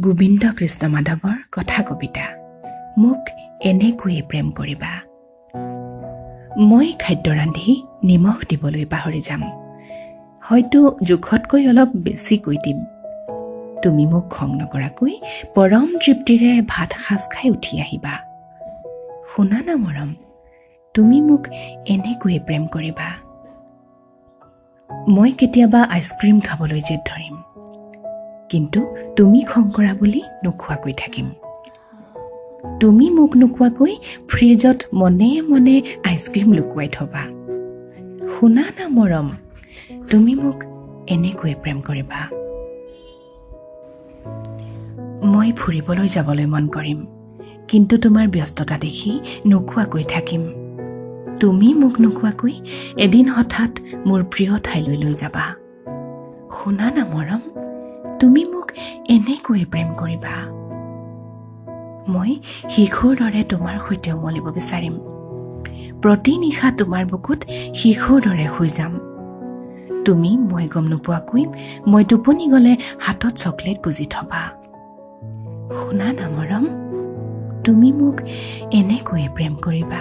গোবিন্দ কৃষ্ণ মাধৱৰ কথা কবিতা মোক এনেকৈয়ে প্ৰেম কৰিবা। মই খাদ্য ৰান্ধি নিমখ দিবলৈ পাহৰি যাম, হয়তো জোখতকৈ অলপ বেছিকৈ দিম। তুমি মোক খং নকৰাকৈ পৰম তৃপ্তিৰে ভাত সাজ খাই উঠি আহিবা। শুনা না মৰম, তুমি মোক এনেকৈয়ে প্ৰেম কৰিবা। মই কেতিয়াবা আইচক্ৰীম খাবলৈ জেদ ধৰিম, কিন্তু তুমি খং কৰা বুলি নোখোৱাকৈ থাকিম। তুমি মোক নোকোৱাকৈ ফ্ৰিজত মনে মনে আইচক্ৰীম লুকুৱাই থবা। শুনা না মৰম, তুমি মোক এনেকৈ প্ৰেম কৰিবা। মই ফুৰিবলৈ যাবলৈ মন কৰিম, কিন্তু তোমাৰ ব্যস্ততা দেখি নোকোৱাকৈ থাকিম। তুমি মোক নোকোৱাকৈ এদিন হঠাৎ মোৰ প্ৰিয় ঠাইলৈ লৈ যাবা। শুনা না মৰম, তুমি মোক এনেকৈ প্ৰেম কৰিবা। মই শিশুৰ দৰে তোমাৰ সৈতে উমলিব বিচাৰিম। প্ৰতি নিশা তোমাৰ বুকুত শিশুৰ দৰে শুই যাম। তুমি মই গম নোপোৱাকৈ মই টোপনি গলে হাতত চকলেট গুজি থবা। শুনা না মৰম, তুমি মোক এনেকৈ প্ৰেম কৰিবা।